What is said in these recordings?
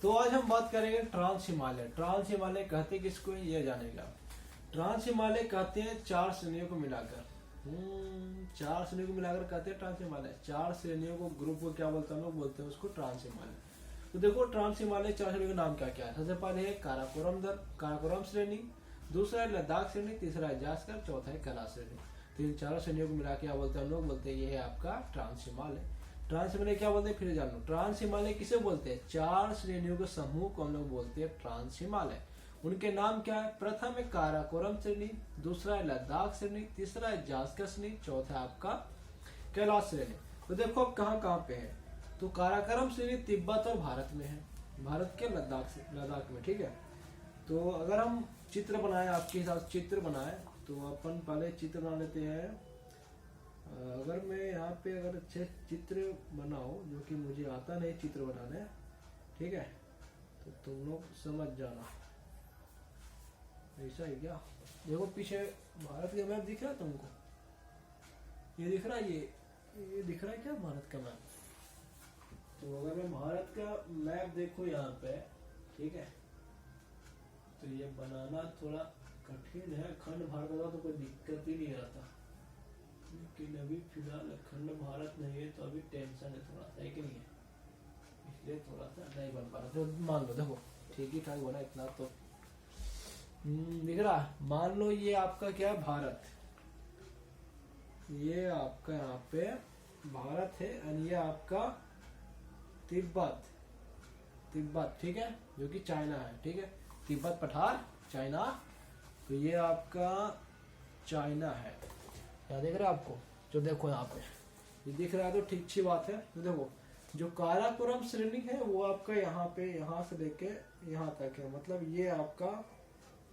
तो आज हम बात करेंगे ट्रांस हिमालय। ट्रांस हिमालय कहते किसको, ये जानेगा। ट्रांस हिमालय कहते हैं चार श्रेणियों को मिलाकर, चार श्रेणियों को मिलाकर कहते हैं ट्रांस हिमालय। चार श्रेणियों को, ग्रुप को क्या बोलते हैं, हम लोग बोलते हैं उसको ट्रांस हिमालय। तो देखो ट्रांस हिमालय चार श्रेणियों का नाम क्या क्या है। सबसे पहले है काराकोरम श्रेणी, दूसरा है लद्दाख श्रेणी, तीसरा है जास्कर, चौथा है कैलाश श्रेणी। तो इन चारों श्रेणियों को मिला के क्या बोलते हैं, हम लोग बोलते हैं ये है आपका ट्रांस हिमालय। ट्रांस हिमालय क्या बोलते हैं, फिर जान लो। ट्रांस हिमालय किसे बोलते हैं, चार श्रेणियों के समूह को हम लोग बोलते हैं ट्रांस हिमालय। उनके नाम क्या है, प्रथम है काराकोरम श्रेणी, दूसरा है लद्दाख श्रेणी, तीसरा है जास्कर श्रेणी, चौथा है आपका कैलाश श्रेणी। तो देखो अब कहाँ कहाँ पे है, तो काराकोरम श्रेणी तिब्बत और भारत में है, भारत के लद्दाख में, ठीक है। तो अगर हम चित्र बनाए, आपके हिसाब से चित्र बनाए, तो अपन पहले चित्र बना लेते हैं। अगर मैं यहाँ पे अगर अच्छे चित्र बनाओ, जो कि मुझे आता नहीं चित्र बनाने, ठीक है, तो तुम लोग समझ जाना। ऐसा है क्या, देखो पीछे भारत का मैप दिख रहा है तुमको, ये दिख रहा है, ये दिख रहा है क्या भारत का मैप। तो अगर मैं भारत का मैप देखो यहाँ पे, ठीक है, तो ये बनाना थोड़ा कठिन है। खंड भारत का तो कोई दिक्कत ही नहीं आता, लेकिन अभी फिलहाल अखंड भारत नहीं है, तो अभी टेंशन है थोड़ा सा, है कि नहीं है, इसलिए थोड़ा सा नहीं बन पा रहा। तो मान लो देखो ठीक ही ठाक बना, इतना तो दिख रहा है। मान लो ये आपका क्या है, भारत, ये आपका यहाँ पे भारत है, और ये आपका तिब्बत, ठीक है, जो कि चाइना है, ठीक है, तिब्बत पठार चाइना। तो ये आपका चाइना है, यहाँ देख रहे हैं आपको, जो देखो यहाँ पे ये दिख रहा है, तो ठीक अच्छी बात है। तो देखो जो काराकोरम श्रेणी है वो आपका यहाँ पे, यहाँ से लेके यहाँ तक है, मतलब ये आपका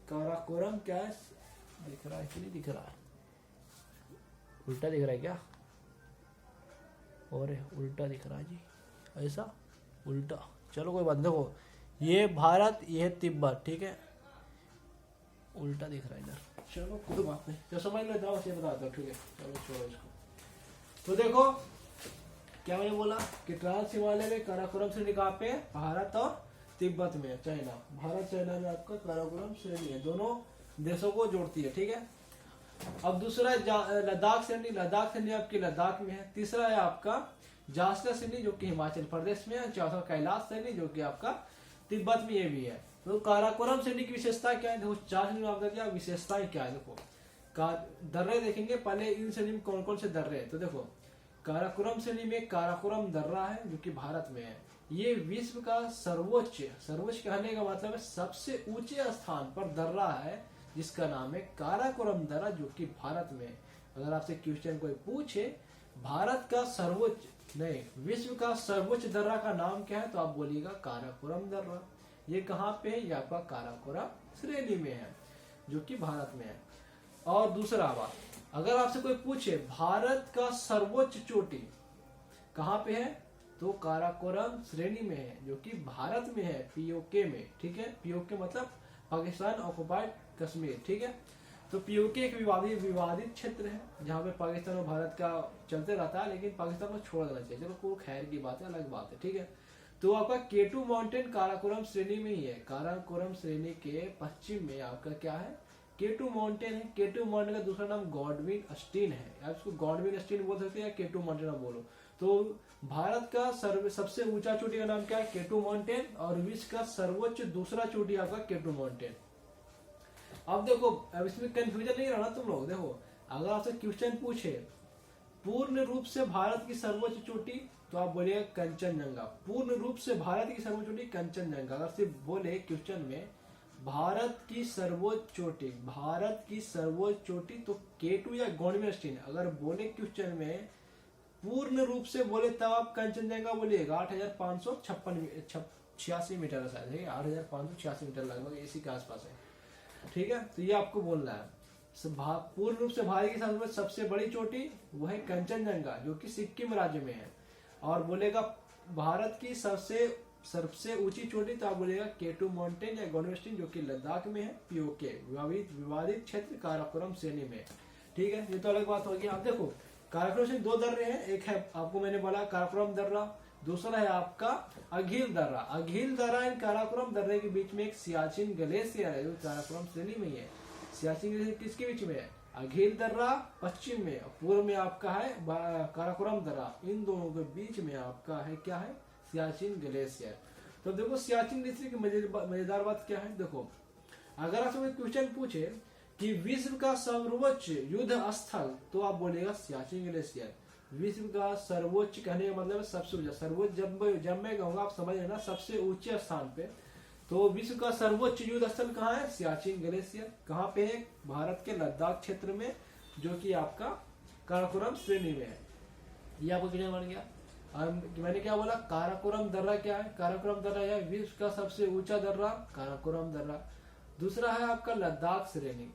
काराकोरम क्या है, दिख रहा है कि नहीं दिख रहा है, उल्टा दिख रहा है क्या, और उल्टा दिख रहा है जी, ऐसा उल्टा, चलो कोई बात। देखो ये भारत, ये है तिब्बत, ठीक है, उल्टा दिख रहा है इधर, चलो कोई बात नहीं, जो समझ लेता हूँ बता दो, ठीक है, चलो छोड़ो इसको। तो देखो क्या मैंने बोला कि ट्रांस हिमालय में काराकोरम श्रेणी कहाँ पे है, भारत और तिब्बत में, चाइना, भारत चाइना में आपका काराकोरम श्रेणी है, दोनों देशों को जोड़ती है, ठीक है। अब दूसरा लद्दाख श्रेणी, लद्दाख श्रेणी आपकी लद्दाख में है। तीसरा है आपका जास्कर श्रेणी, जो कि हिमाचल प्रदेश में है। चौथा कैलाश श्रेणी, जो कि आपका तिब्बत में ये भी है। तो काराकोरम श्रेणी की विशेषता क्या है, देखो चार श्रेणी में आपका क्या विशेषताएं क्या है, देखो दर्रे देखेंगे पहले, इन श्रेणी में कौन कौन से दर्रे है। तो देखो काराकोरम श्रेणी में काराकोरम दर्रा है, जो कि भारत में है। ये विश्व का सर्वोच्च कहने का मतलब है सबसे ऊंचे स्थान पर दर्रा है, जिसका नाम है काराकोरम दर्रा, जो कि भारत में है। अगर आपसे क्वेश्चन कोई पूछे भारत का सर्वोच्च नहीं, विश्व का सर्वोच्च दर्रा का नाम क्या है, तो आप बोलिएगा काराकोरम दर्रा। ये कहाँ पे है, ये आपका काराकोरम श्रेणी में है, जो कि भारत में है। और दूसरा बात, अगर आपसे कोई पूछे भारत का सर्वोच्च चोटी कहाँ पे है, तो काराकोरम श्रेणी में है, जो कि भारत में है, पीओके में, ठीक है। पीओके मतलब पाकिस्तान ऑक्युपाइड कश्मीर, ठीक है। तो पीओके एक विवादित क्षेत्र है, जहाँ पे पाकिस्तान और भारत का चलते रहता है, लेकिन पाकिस्तान को छोड़ देना चाहिए, चलो कोई खैर की बात है, अलग बात है, ठीक है। तो आपका केटू माउंटेन काराकोरम श्रेणी में ही है। काराकोरम श्रेणी के पश्चिम में आपका क्या है, केटू माउंटेन है। केटू माउंटेन का दूसरा नाम गॉडविन अस्टीन है, आप इसको गॉडविन अस्टीन बोल सकते हैं या केटू माउंटेन आप बोलो। तो भारत का सबसे ऊंचा चोटी का नाम क्या है, केटू माउंटेन, और विश्व का सर्वोच्च दूसरा चोटी आपका केटू माउंटेन। अब देखो, अब इसमें कंफ्यूजन नहीं रहना तुम लोग। देखो अगर आपसे क्वेश्चन पूछे पूर्ण रूप से भारत की सर्वोच्च चोटी, तो आप बोलिए कंचनजंगा। पूर्ण रूप से भारत की सर्वोच्च चोटी कंचनजंगा। अगर सिर्फ बोले क्वेश्चन में भारत की सर्वोच्च चोटी, तो केटू या गॉडविन अस्टीन। अगर बोले क्वेश्चन में पूर्ण रूप से बोले, तब आप कंचनजंगा बोलिएगा। 8,586 मीटर है शायद, है 8,586 मीटर लगभग, इसी के आसपास है, ठीक है। तो ये आपको बोलना है। पूर्ण रूप से भारत की सबसे बड़ी चोटी वो है कंचनजंगा, जो कि सिक्किम राज्य में है। और बोलेगा भारत की सबसे ऊंची चोटी, तो आप बोलेगा केटू माउंटेन या गॉडविन अस्टीन, जो कि लद्दाख में है, पीओके विवादित क्षेत्र काराकोरम श्रेणी में, ठीक है। ये तो अलग बात होगी। आप देखो काराकोरम से दो दर्रे हैं, एक है आपको मैंने बोला काराकोरम दर्रा, दूसरा है आपका अघिल दर्रा। अघिल दर्रा इन काराकोरम दर्रे के बीच में एक सियाचिन ग्लेशियर है जो काराकोरम श्रेणी में ही है। सियाचिन ग्लेशियर किसके बीच में है? अघिल दर्रा पश्चिम में, पूर्व में आपका है काराकोरम दर्रा। इन दोनों के बीच में आपका है क्या है? सियाचिन ग्लेशियर। तो देखो सियाचिन ग्लेशियर की मजेदार बात क्या है, देखो अगर आपसे क्वेश्चन पूछे कि विश्व का सर्वोच्च युद्ध स्थल, तो आप बोलेगा सियाचिन ग्लेशियर। विश्व का सर्वोच्च कहने का मतलब सबसे ऊंचा, सर्वोच्च जब मैं कहूंगा आप समझ लेना सबसे ऊंचे स्थान पे, तो विश्व का सर्वोच्च युद्ध स्थल कहाँ है? सियाचिन ग्लेशियर। कहाँ पे है? भारत के लद्दाख क्षेत्र में, जो कि आपका काराकोरम श्रेणी में है। ये आपको क्लियर बन गया। और मैंने क्या बोला? काराकोरम दर्रा क्या है? काराकोरम दर्रा है विश्व का सबसे ऊंचा दर्रा, काराकोरम दर्रा। दूसरा है आपका लद्दाख श्रेणी।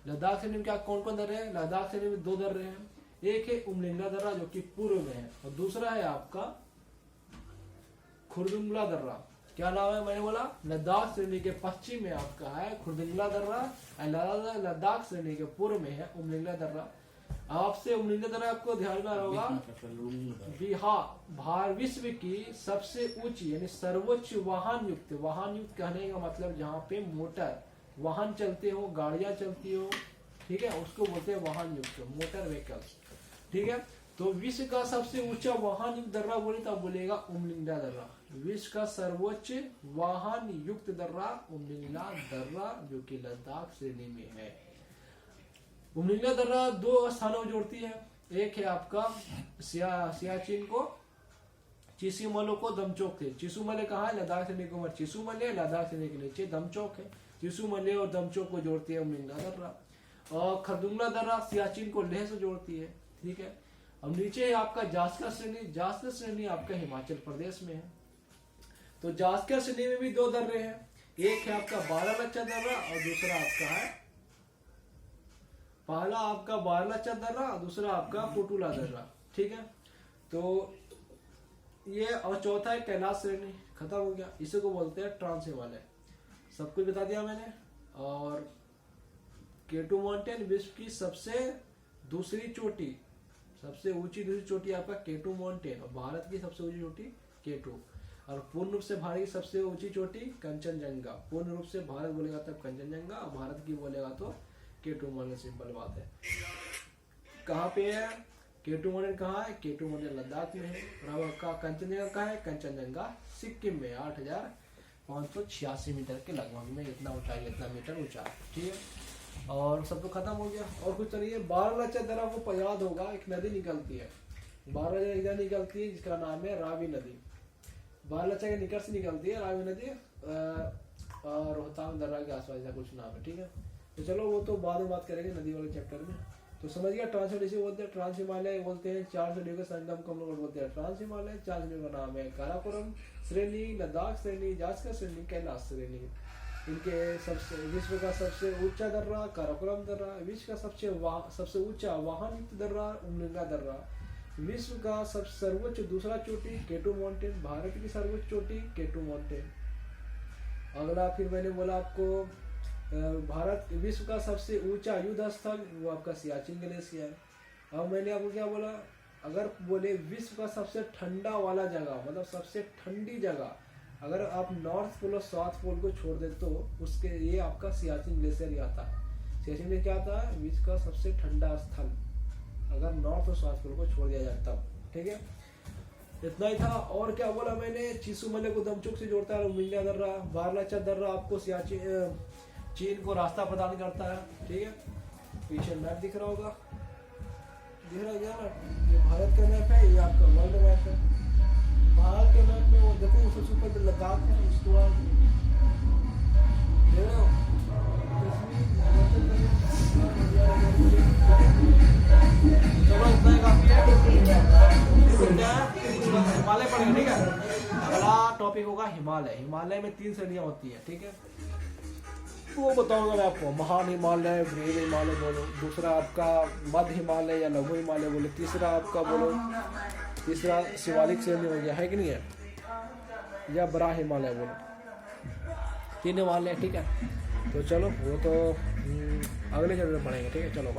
लद्दाख श्रेणी में क्या कौन कौन दर्रे हैं? लद्दाख श्रेणी में 2 दर्रे हैं। एक है उमलिंगला दर्रा जो कि पूर्व में है, और दूसरा है आपका खुर्दुंगला दर्रा। क्या नाम है? मैंने बोला लद्दाख श्रेणी के पश्चिम में आपका है खुर्दुंगला दर्रा, लद्दाख श्रेणी के पूर्व में है उमलिंगला दर्रा। आपसे उमलिंगला दर्रा आपको ध्यान में होगा, बिहार विश्व की सबसे ऊंची यानी सर्वोच्च वाहन युक्त कहने का मतलब जहाँ पे मोटर वाहन चलते हो, गाड़ियां चलती हो, ठीक है, उसको बोलते हैं वाहन युक्त, मोटर व्हीकल्स, ठीक है। तो विश्व का सबसे ऊंचा वाहन युक्त दर्रा बोले तो बोलेगा उमलिंगला दर्रा। विश्व का सर्वोच्च वाहन युक्त दर्रा उमलिंगला दर्रा, जो कि लद्दाख श्रेणी में है। उमलिंगला दर्रा 2 स्थानों को जोड़ती है। एक है आपका सियाचिन को चिसुमले को दमचौक थे। चिसुमले कहाँ है? लद्दाख श्रेणी के ऊपर चिसुमले, लद्दाख श्रेणी के नीचे दमचौक है। चिसुमले और दमचौक को जोड़ती है उमलिंगला दर्रा। और खरदुंगला दर्रा सियाचिन को लेह से जोड़ती है, ठीक है। अब नीचे है आपका जास्कर श्रेणी। जास्कर श्रेणी आपका हिमाचल प्रदेश में है। तो जास्कर श्रेणी में भी 2 दर्रे हैं। एक है आपका बारालाचा दर्रा और दूसरा आपका है, पहला आपका बारालाचा दर्रा और दूसरा आपका कुटुला दर्रा, ठीक है। तो ये और चौथा है कैलाश श्रेणी। खत्म हो गया। इसी को बोलते हैं ट्रांस हिमालय। सब कुछ बता दिया मैंने। और केटू माउंटेन विश्व की सबसे दूसरी चोटी, सबसे ऊंची दूसरी चोटी आपका केटू माउंटेन, और भारत की सबसे ऊंची चोटी केटू। और पूर्ण रूप से भारत की सबसे ऊंची चोटी कंचनजंगा। पूर्ण रूप से भारत बोलेगा तब कंचनजंगा, और भारत की बोलेगा तो केटू माउंटेन। सिंपल बात है। कहाँ पे है केटू माउंटेन? कहाँ है? केटू माउंटेन लद्दाख में है। और कंचनजंगा कहाँ है? कंचनजंगा सिक्किम में 8,586 मीटर के लगभग में, इतना ऊंचाई, इतना मीटर ऊंचा, ठीक है। और सब तो खत्म हो गया। और कुछ नहीं है। बारालाचा दर्रा को याद होगा, एक नदी निकलती है, बारालाचा इधर निकलती है, जिसका नाम है रावी नदी। बारालाचा के निकट से निकलती है रावी नदी, और रोहतांग दर्रा के आसपास ऐसा कुछ नाम है, ठीक है। तो चलो वो तो बाद में बात करेंगे नदी वाले चैप्टर में। तो समझ गया। ट्रांस बोलते हैं, ट्रांस हिमालय बोलते हैं, 4 श्रेणियों का संगम को हम लोग बोलते हैं ट्रांस हिमालय। 4 श्रेणियों का नाम है काराकोरम श्रेणी, लद्दाख श्रेणी, जास्कर श्रेणी, कैलाश श्रेणी। इनके सबसे विश्व का सबसे ऊंचा दर्रा काराकोरम दर्रा, विश्व का सबसे ऊंचा वाहन युक्त दर्रा उमलिंगला दर्रा, विश्व का सर्वोच्च दूसरा चोटी केटू माउंटेन, भारत की सर्वोच्च चोटी केटू माउंटेन। अगला फिर मैंने बोला आपको भारत विश्व का सबसे ऊंचा युद्ध स्थल, वो आपका सियाचिन ग्लेशियर। अब मैंने आपको क्या बोला? अगर बोले विश्व का सबसे ठंडा वाला जगह, मतलब सबसे ठंडी जगह, अगर आप नॉर्थ पोल और साउथ पोल को छोड़ दे तो उसके ये आपका सियाचिन ग्लेशियर ही आता है। सियाचिन में क्या आता है? विश्व का सबसे ठंडा स्थल, अगर नॉर्थ और साउथ पोल को छोड़ दिया जाए तब, ठीक है। इतना ही था। और क्या बोला मैंने? चिसुमले को दमचौक से जोड़ता है उमलिंगला दर्रा। बारालाचा दर्रा आपको सियाचिन चीन को रास्ता प्रदान करता है, ठीक है। पीछे मैप दिख रहा होगा, दिख रहा है ना? ये भारत का मैप है, ये आपका वर्ल्ड मैप है। भारत के मैप में वो देखो सबसे ऊपर लद्दाख है, उसके बाद देख रहे हो चलो इतना ही काफी है। हिमालय पढ़ेंगे, ठीक है। अगला टॉपिक होगा हिमालय। हिमालय में 3 श्रेणियां होती है, ठीक है। वो बताऊंगा मैं आपको। महान हिमालय, बृहद हिमालय बोलो, दूसरा आपका मध्य हिमालय या लघु हिमालय बोलो, तीसरा आपका बोलो, तीसरा शिवालिक श्रेणी हो गया है कि नहीं है, या बड़ा हिमालय बोलो। 3 हिमालय, ठीक है। तो चलो वो तो अगले चैप्टर में पढ़ेंगे, ठीक है। चलो।